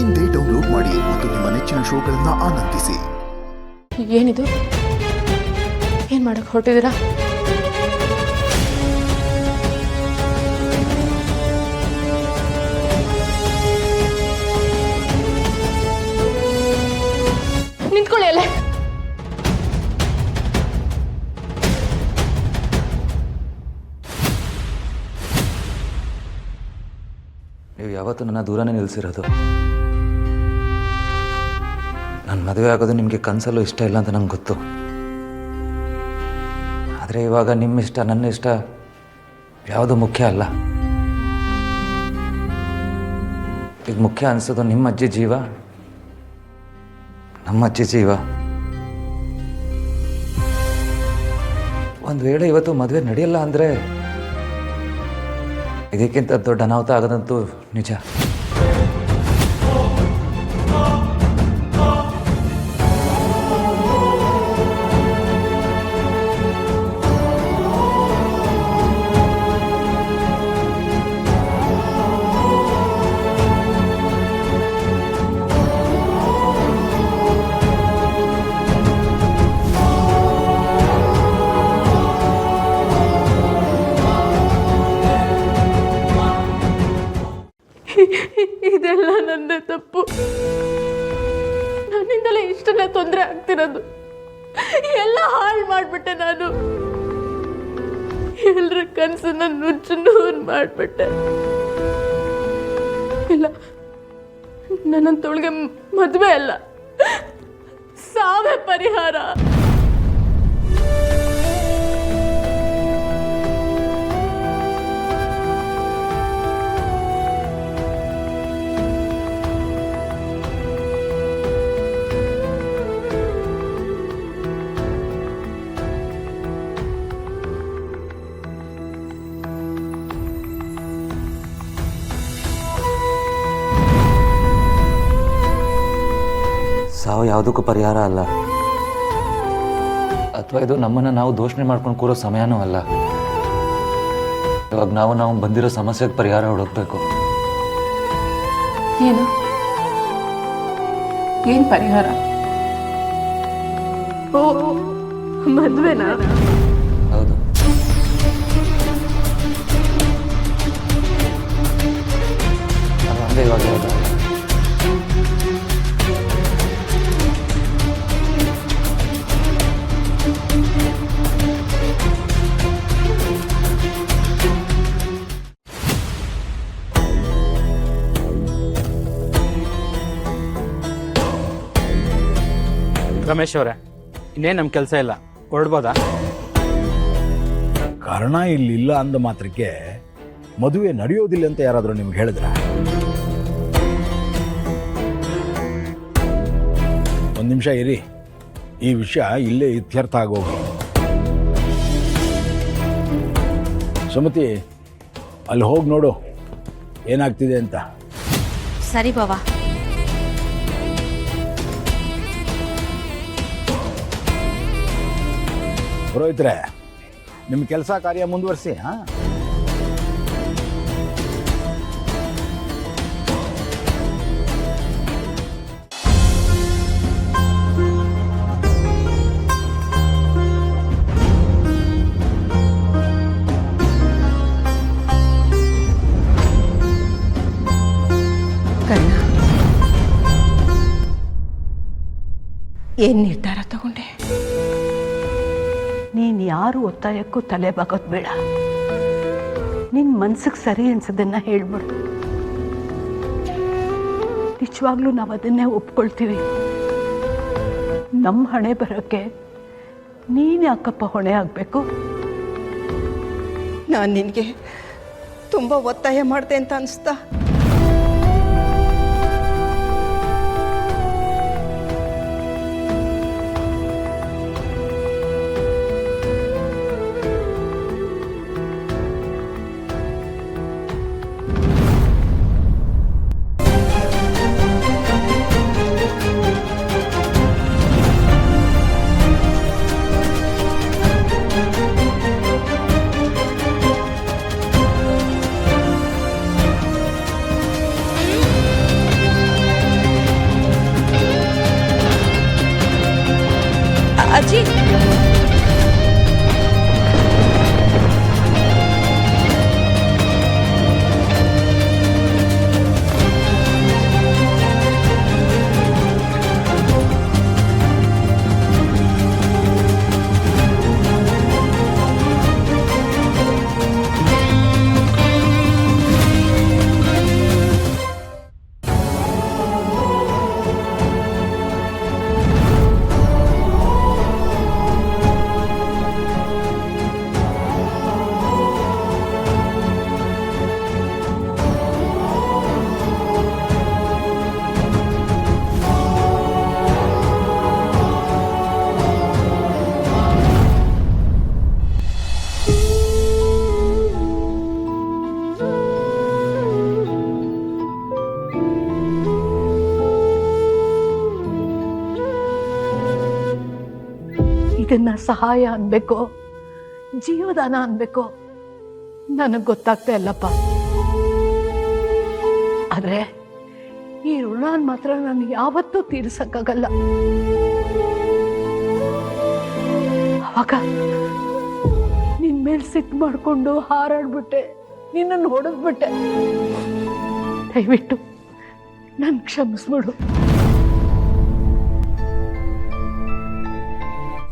ಇಂದೇ ಡೌನ್ಲೋಡ್ ಮಾಡಿ ಮತ್ತು ನಿಮ್ಮ ನೆಚ್ಚಿನ ಶೋಗಳನ್ನು ಆನಂದಿಸಿ. ಏನಿದು? ಏನ್ ಮಾಡಕ್ ಹೊರಟಿದ್ದೀರಾ? ನಿಂತ್ಕೊಳ್ಳಿ ಅಲ್ಲೇ. ನೀವು ಯಾವತ್ತೂ ನನ್ನ ದೂರನೇ ನಿಲ್ಲಿಸಿರೋದು. ನನ್ನ ಮದುವೆ ಆಗೋದು ನಿಮಗೆ ಕನಸಲ್ಲೂ ಇಷ್ಟ ಇಲ್ಲ ಅಂತ ನಂಗೆ ಗೊತ್ತು. ಆದರೆ ಇವಾಗ ನಿಮ್ಮ ಇಷ್ಟ ನನ್ನ ಇಷ್ಟ ಯಾವುದು ಮುಖ್ಯ ಅಲ್ಲ. ಈಗ ಮುಖ್ಯ ಅನಿಸೋದು ನಿಮ್ಮ ಅಜ್ಜಿ ಜೀವ, ನಮ್ಮ ಅಜ್ಜಿ ಜೀವ. ಒಂದು ವೇಳೆ ಇವತ್ತು ಮದುವೆ ನಡೆಯಲ್ಲ ಅಂದರೆ ಇದಕ್ಕಿಂತ ದೊಡ್ಡ ಅನಾಹುತ ಆಗೋದಂತೂ ನಿಜ. ಇದೆಲ್ಲ ನನ್ನ ತಪ್ಪು. ನನ್ನಿಂದಲೇ ಇಷ್ಟೆಲ್ಲ ತೊಂದರೆ ಆಗ್ತಿರೋದು. ಎಲ್ಲ ಹಾಳು ಮಾಡ್ಬಿಟ್ಟೆ ನಾನು. ಎಲ್ಲರ ಕನಸನ್ನ ನುಚ್ಚು ನೂರು ಮಾಡ್ಬಿಟ್ಟೆ. ಇಲ್ಲ, ನನ್ನಂತವಳಿಗೆ ಮದುವೆ ಅಲ್ಲ, ಸಾವೇ ಪರಿಹಾರ. ಸಾವು ಯಾವುದಕ್ಕೂ ಪರಿಹಾರ ಅಲ್ಲ, ಅಥವಾ ಇದು ನಮ್ಮನ್ನು ನಾವು ದೂಷಣೆ ಮಾಡ್ಕೊಂಡು ಕೂರೋ ಸಮಯನೂ ಅಲ್ಲ. ಇವಾಗ ನಾವು ಬಂದಿರೋ ಸಮಸ್ಯೆಗೆ ಪರಿಹಾರ ಹುಡುಕ್ಬೇಕು. ಏನು? ಏನ್ ಪರಿಹಾರ? ಓ, ಮದ್ವೆನಾ? ಹೌದು. ಅದು ಹಂಗೆ ಇವಾಗ ಹೇಳೋದು. ರಮೇಶ್ ಅವರೇ, ಇನ್ನೇನು ನಮ್ಮ ಕೆಲಸ ಇಲ್ಲ, ಹೊರಡ್ಬೋದಾ? ಕಾರಣ ಇಲ್ಲಿಲ್ಲ ಅಂದ ಮಾತ್ರಕ್ಕೆ ಮದುವೆ ನಡೆಯೋದಿಲ್ಲ ಅಂತ ಯಾರಾದರೂ ನಿಮ್ಗೆ ಹೇಳಿದ್ರ? ಒಂದು ನಿಮಿಷ ಇರಿ, ಈ ವಿಷಯ ಇಲ್ಲೇ ಇತ್ಯರ್ಥ ಆಗೋಗಿ. ಸುಮತಿ, ಅಲ್ಲಿ ಹೋಗಿ ನೋಡು ಏನಾಗ್ತಿದೆ ಅಂತ. ಸರಿ ಬಾವ. ಪುರೋಹಿತರೆ, ನಿಮ್ಮ ಕೆಲಸ ಕಾರ್ಯ ಮುಂದುವರಿಸಿ. ಹಾಂ, ಏನು ನಿರ್ಧಾರ ತಗೊಂಡೆ? ನೀನು ಯಾರು ಒತ್ತಾಯಕ್ಕೂ ತಲೆ ಬಾಗೋದು ಬೇಡ. ನಿನ್ನ ಮನ್ಸಿಗೆ ಸರಿ ಅನ್ಸೋದನ್ನ ಹೇಳ್ಬಿಡು. ನಿಜವಾಗ್ಲೂ ನಾವು ಅದನ್ನೇ ಒಪ್ಕೊಳ್ತೀವಿ. ನಮ್ಮ ಹಣೆ ಬರೋಕ್ಕೆ ನೀನು ಯಾಕಪ್ಪ ಹೊಣೆ ಆಗಬೇಕು? ನಾನು ನಿನಗೆ ತುಂಬ ಒತ್ತಾಯ ಮಾಡಿದೆ ಅಂತ ಅನಿಸ್ತಾ? ಅಜ್ಜಿ ಇದನ್ನ ಸಹಾಯ ಅನ್ಬೇಕು ಜೀವದಾನ ಅನ್ಬೇಕು ನನಗೆ ಗೊತ್ತಾಗ್ತಾ ಇಲ್ಲಪ್ಪ. ಆದ್ರೆ ಈ ಋಣಾನ್ ಮಾತ್ರ ನಾನು ಯಾವತ್ತೂ ತೀರ್ಸಕ್ಕಾಗಲ್ಲ. ಅವಾಗ ನಿನ್ ಮೇಲ್ ಸಿಟ್ಟು ಮಾಡ್ಕೊಂಡು ಹಾರಾಡ್ಬಿಟ್ಟೆ, ನಿನ್ನನ್ನು ಹೊಡೆದ್ಬಿಟ್ಟೆ. ದಯವಿಟ್ಟು ನನ್ ಕ್ಷಮಿಸ್ಬಿಡು.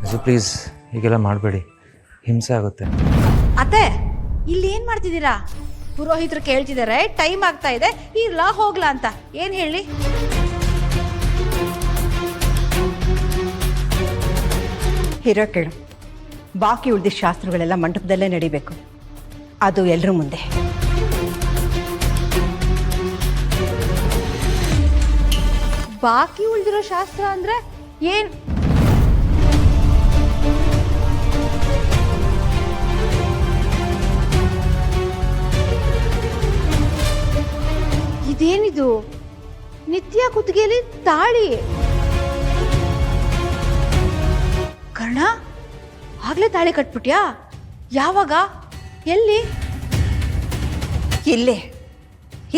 ಅಜ್ಜಿ ಪ್ಲೀಸ್ ಹೀಗೆಲ್ಲ ಮಾಡಬೇಡಿ, ಹಿಂಸೆ ಆಗುತ್ತೆ. ಅತ್ತೆ ಇಲ್ಲಿ ಏನ್ ಮಾಡ್ತಿದ್ದೀರಾ? ಪುರೋಹಿತರು ಕೇಳ್ತಿದ್ದಾರೆ, ಟೈಮ್ ಆಗ್ತಾ ಇದೆ, ಇರ್ಲಾ ಹೋಗ್ಲಾ ಅಂತ. ಏನ್ ಹೇಳಿ? ಹಿರೋ ಕೇಳು, ಬಾಕಿ ಉಳಿದ ಶಾಸ್ತ್ರಗಳೆಲ್ಲ ಮಂಟಪದಲ್ಲೇ ನಡಿಬೇಕು, ಅದು ಎಲ್ಲರ ಮುಂದೆ. ಬಾಕಿ ಉಳಿದಿರೋ ಶಾಸ್ತ್ರ ಅಂದ್ರೆ ಏನ್? ಇದೇನಿದು? ನಿತ್ಯ ಕುತ್ತಿಗೆಯಲ್ಲಿ ತಾಳಿ. ಕರ್ಣ, ಆಗ್ಲೇ ತಾಳಿ ಕಟ್ಬಿಟ್ಯಾ? ಯಾವಾಗ? ಎಲ್ಲಿ?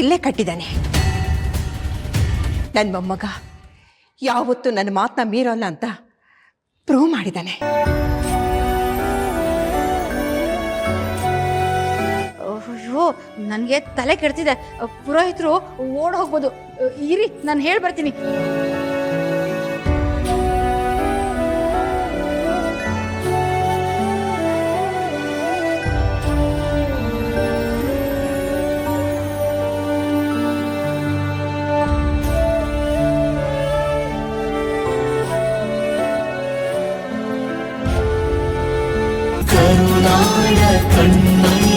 ಇಲ್ಲೇ ಕಟ್ಟಿದ್ದಾನೆ. ನನ್ನ ಮೊಮ್ಮಗ ಯಾವತ್ತೂ ನನ್ನ ಮಾತನ್ನ ಮೀರೋಲ್ಲ ಅಂತ ಪ್ರೂವ್ ಮಾಡಿದ್ದಾನೆ. ಅಯ್ಯೋ, ನನಗೆ ತಲೆ ಕೆಡ್ತಿದೆ. ಪುರೋಹಿತರು ಓಡ್ ಹೋಗ್ಬೋದು. ಇರಿ, ನಾನು ಹೇಳಿ ಬರ್ತೀನಿ. ಕರುನಾಡ ಕಣ್ಮಣಿ